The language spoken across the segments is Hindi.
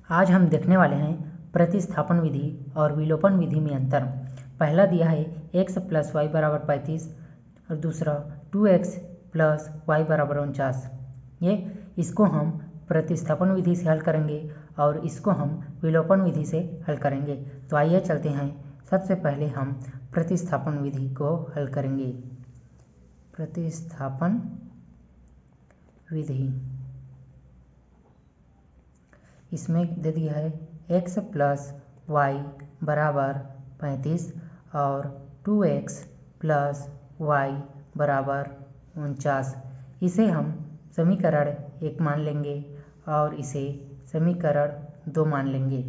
आज हम देखने वाले हैं प्रतिस्थापन विधि और विलोपन विधि में अंतर। पहला दिया है x + y = 35 और दूसरा 2x + y = 49। इसको हम प्रतिस्थापन विधि से हल करेंगे और इसको हम विलोपन विधि से हल करेंगे। तो आइए चलते हैं। सबसे पहले हम प्रतिस्थापन विधि को हल करेंगे। प्रतिस्थापन विधि इसमें दे दिया है x + y = 35 और 2x + y = 49। इसे हम समीकरण 1 मान लेंगे और इसे समीकरण 2 मान लेंगे।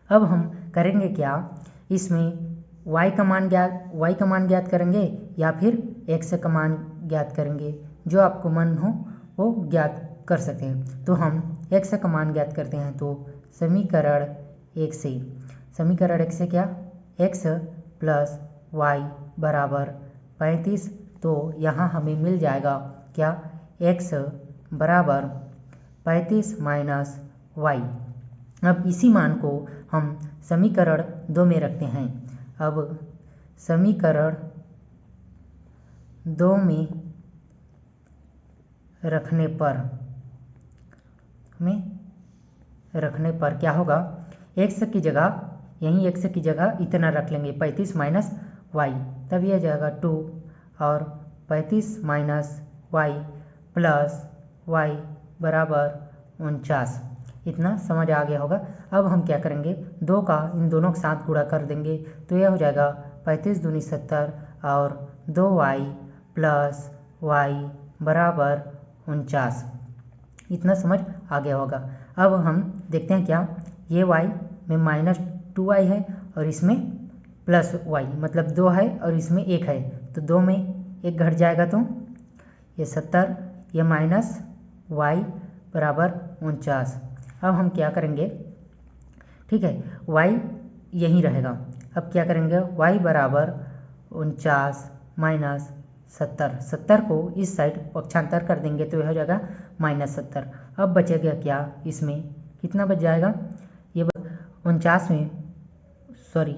अब हम करेंगे क्या, इसमें y का मान ज्ञात करेंगे या फिर x का मान ज्ञात करेंगे, जो आपको मन हो वो ज्ञात कर सकते हैं। तो हम x का मान ज्ञात करते हैं। तो समीकरण 1 से क्या, x + y = 35। तो यहाँ हमें मिल जाएगा क्या, x = 35 - y। अब इसी मान को हम समीकरण 2 में रखते हैं। अब समीकरण 2 में रखने पर क्या होगा, x की जगह इतना रख लेंगे 35 - y, तब यह जाएगा 2 और 35 - y + y = 49। इतना समझ आ गया होगा। अब हम क्या करेंगे, 2 का इन दोनों के साथ गुणा कर देंगे तो यह हो जाएगा 35 दूनी 70 और 2y + y = 49। इतना समझ आ गया होगा। अब हम देखते हैं क्या, ये y में -2y है और इसमें +y, मतलब 2 है और इसमें 1 है, तो 2 में 1 घट जाएगा तो ये 70, ये -y = 49। अब हम क्या करेंगे, ठीक है, y यहीं रहेगा। अब क्या करेंगे, y = 49 - 70 को इस साइड पक्षांतर कर देंगे तो यह हो जाएगा -70। अब बचेगा क्या, इसमें कितना बच जाएगा, ये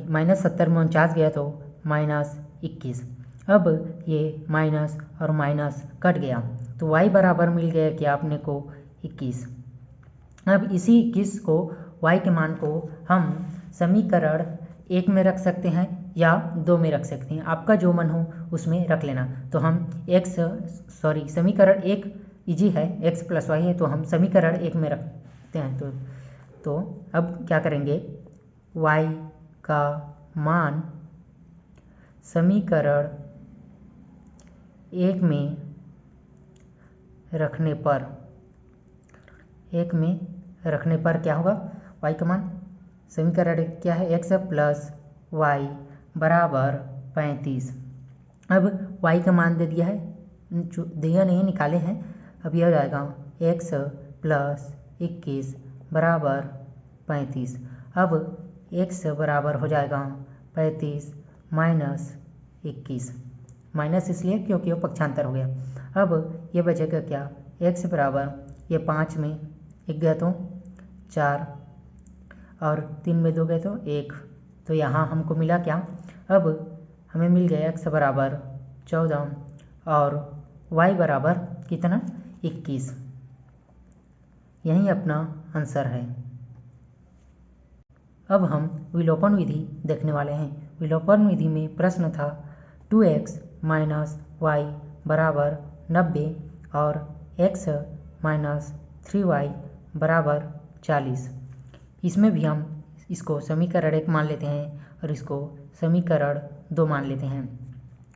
-70 में 49 गया तो -21। अब ये माइनस और माइनस कट गया तो y बराबर मिल गया क्या आपने को 21। अब इसी 21 को, y के मान को हम समीकरण 1 में रख सकते हैं या 2 में रख सकते हैं, आपका जो मन हो उसमें रख लेना। तो हम समीकरण 1 इजी है, x + y है, तो हम समीकरण 1 में रखते हैं। तो अब क्या करेंगे, y का मान समीकरण 1 में रखने पर क्या होगा, y का मान समीकरण क्या है, x + y = 35। अब y का मान दे दिया है, निकाले हैं। अब यह हो जाएगा x + 21 = 35। अब x बराबर हो जाएगा 35 - 21, माइनस इसलिए क्योंकि वो पक्षांतर हो गया। अब ये बचेगा क्या, x बराबर, ये 5 में 1 गया तो 4 और 3 में 2 गए तो 1, तो यहाँ हमको मिला क्या, अब हमें मिल गया x बराबर 14 और y बराबर कितना, 21। यही अपना आंसर है। अब हम विलोपन विधि देखने वाले हैं। विलोपन विधि में प्रश्न था 2x - y = 90 और x - 3y = 40। इसमें भी हम इसको समीकरण 1 मान लेते हैं और इसको समीकरण 2 मान लेते हैं।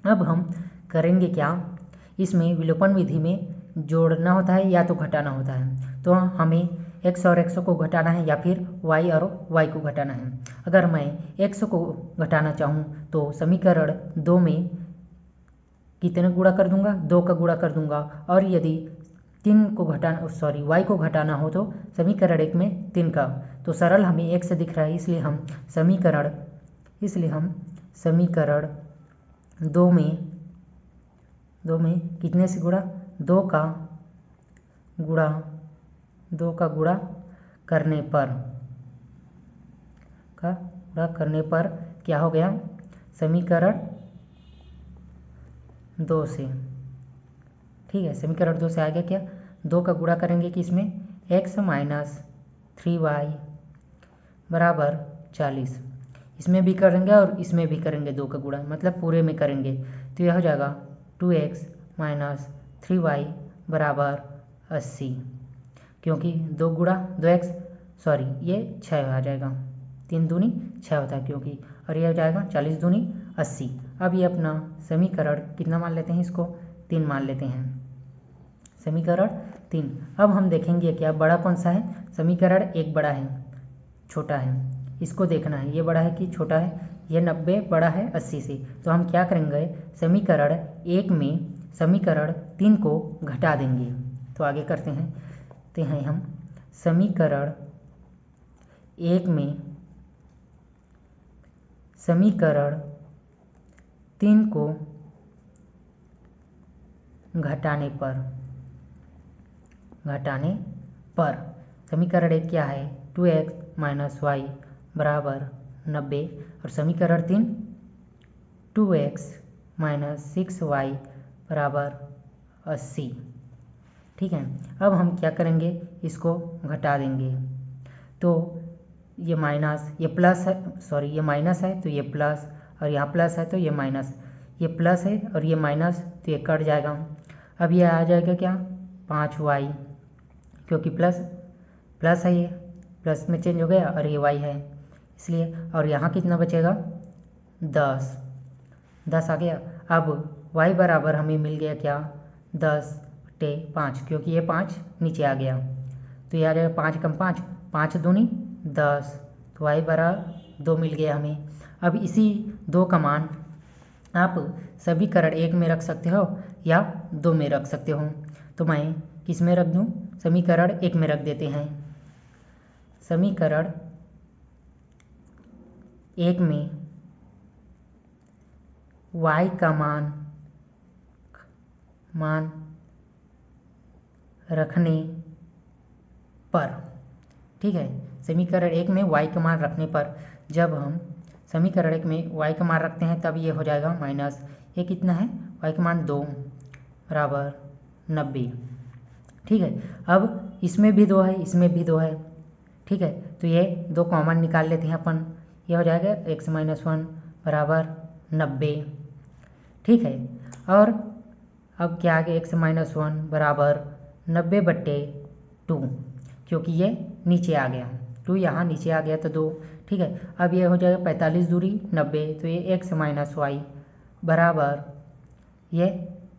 अब हम करेंगे क्या, इसमें विलोपन विधि में जोड़ना होता है या तो घटाना होता है। तो हमें x और x को घटाना है या फिर y और y को घटाना है। अगर मैं x को घटाना चाहूँ तो समीकरण 2 में कितने गुणा कर दूंगा, 2 का गुणा कर दूंगा, और यदि y को घटाना हो तो समीकरण 1 में 3 का। तो सरल हमें x दिख रहा है, इसलिए हम समीकरण 2 में कितने से गुणा, 2 का गुणा करने पर का गुणा करने पर क्या हो गया, समीकरण 2 से, ठीक है, समीकरण 2 से आ गया क्या, 2 का गुणा करेंगे कि इसमें x माइनस 3y बराबर 40, इसमें भी करेंगे और इसमें भी करेंगे 2 का गुणा, मतलब पूरे में करेंगे, तो यह हो जाएगा 2x माइनस 3y बराबर 80, क्योंकि 2 गुणा 2x सॉरी ये 6 आ जाएगा, 3 दूनी 6 होता है क्योंकि, और ये हो जाएगा 40 दूनी 80। अब ये अपना समीकरण कितना मान लेते हैं, इसको 3 मान लेते हैं, समीकरण 3। अब हम देखेंगे क्या बड़ा कौन सा है, समीकरण 1 बड़ा है छोटा है, इसको देखना है ये बड़ा है कि छोटा है, ये 90 बड़ा है 80 से, तो हम क्या करेंगे, समीकरण 1 में समीकरण 3 को घटा देंगे, तो आगे करते हैं हम समीकरण 1 में समीकरण 3 को घटाने पर समीकरण 1 क्या है, 2x माइनस वाई बराबर 90, और समीकरण 3 2x माइनस 6y बराबर 80, ठीक है। अब हम क्या करेंगे, इसको घटा देंगे, तो ये माइनस ये प्लस है, सॉरी ये माइनस है तो ये प्लस, और यहाँ प्लस है तो ये माइनस, ये प्लस है और ये माइनस तो ये कट जाएगा। अब ये आ जाएगा क्या 5y, क्योंकि प्लस है, ये प्लस में चेंज हो गया और ये y है इसलिए, और यहाँ कितना बचेगा 10 आ गया। अब y बराबर हमें मिल गया क्या 10/5, क्योंकि ये 5 नीचे आ गया, तो ये आ जाएगा 5 कम 5, 5 दूनी 10, तो y बराबर 2 मिल गया हमें। अब इसी 2 का मान आप समीकरण 1 में रख सकते हो या 2 में रख सकते हो, तो मैं किस में रख दूँ, समीकरण 1 में रख देते हैं। समीकरण 1 में y का मान रखने पर, ठीक है, समीकरण 1 में y का मान रखने पर, जब हम समीकरण 1 में y का मान रखते हैं तब ये हो जाएगा माइनस, ये कितना है y का मान 2 बराबर 90, ठीक है। अब इसमें भी 2 है, इसमें भी 2 है, ठीक है, तो ये 2 कॉमन निकाल लेते हैं अपन, ये हो जाएगा x माइनस 1 बराबर 90, ठीक है। और अब क्या आ गया x माइनस 1 बराबर 90/2, क्योंकि ये नीचे आ गया, 2 यहाँ नीचे आ गया तो 2, ठीक है। अब ये हो जाएगा 45 दूरी 90, तो ये x माइनस वाई बराबर ये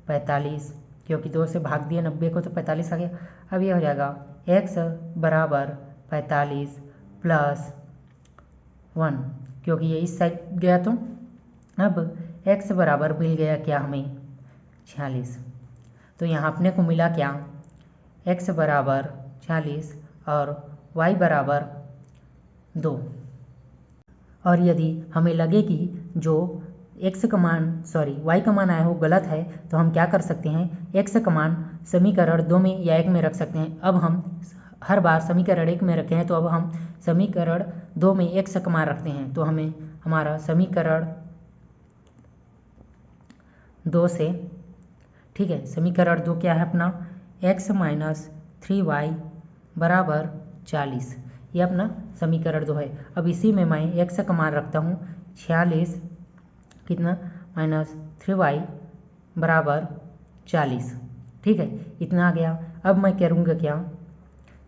45, क्योंकि 2 से भाग दिया 90 को तो 45 आ गया। अब ये हो जाएगा x बराबर 45 प्लस 1, क्योंकि ये इस साइड गया, तो अब x बराबर मिल गया क्या हमें 46, तो यहाँ अपने को मिला क्या x बराबर 46 और y बराबर 2। और यदि हमें लगे कि जो x का मान सॉरी y का मान आया हो गलत है, तो हम क्या कर सकते हैं, x का मान समीकरण 2 में या 1 में रख सकते हैं। अब हम हर बार समीकरण 1 में रखे हैं, तो अब हम समीकरण 2 में x का मान रखते हैं, तो हमें हमारा समीकरण 2 से, ठीक है, समीकरण 2 क्या है अपना x माइनस 3y बराबर 40, ये अपना समीकरण 2 है। अब इसी में मैं x का मान रखता हूँ 46 कितना माइनस 3y बराबर 40, ठीक है, इतना आ गया। अब मैं करूँगा क्या,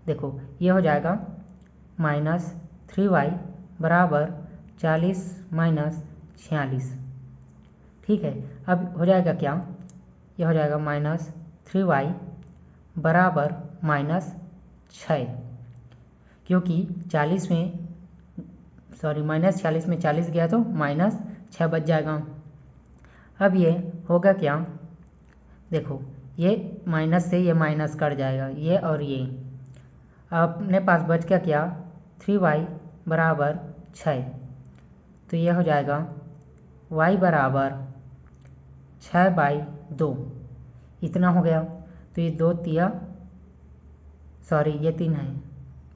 देखो ये हो जाएगा माइनस 3y बराबर 40 माइनस 46, ठीक है। अब हो जाएगा क्या, ये हो जाएगा माइनस 3y बराबर माइनस 6, क्योंकि 40 में सॉरी माइनस 46 में 40 गया तो माइनस 6 बच जाएगा। अब ये होगा क्या, देखो ये माइनस से ये माइनस कट जाएगा, ये और ये, अपने पास बच गया क्या 3y बराबर 6, तो ये हो जाएगा y बराबर 6/2, इतना हो गया। तो ये 2 तिया सॉरी ये 3 है,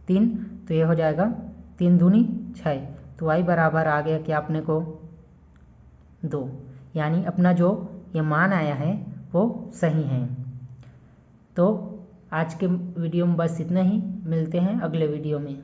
3, तो ये हो जाएगा 3 दूनी 6, तो y बराबर आ गया क्या अपने को 2, यानी अपना जो ये मान आया है वो सही है। तो आज के वीडियो में बस इतना ही, मिलते हैं अगले वीडियो में।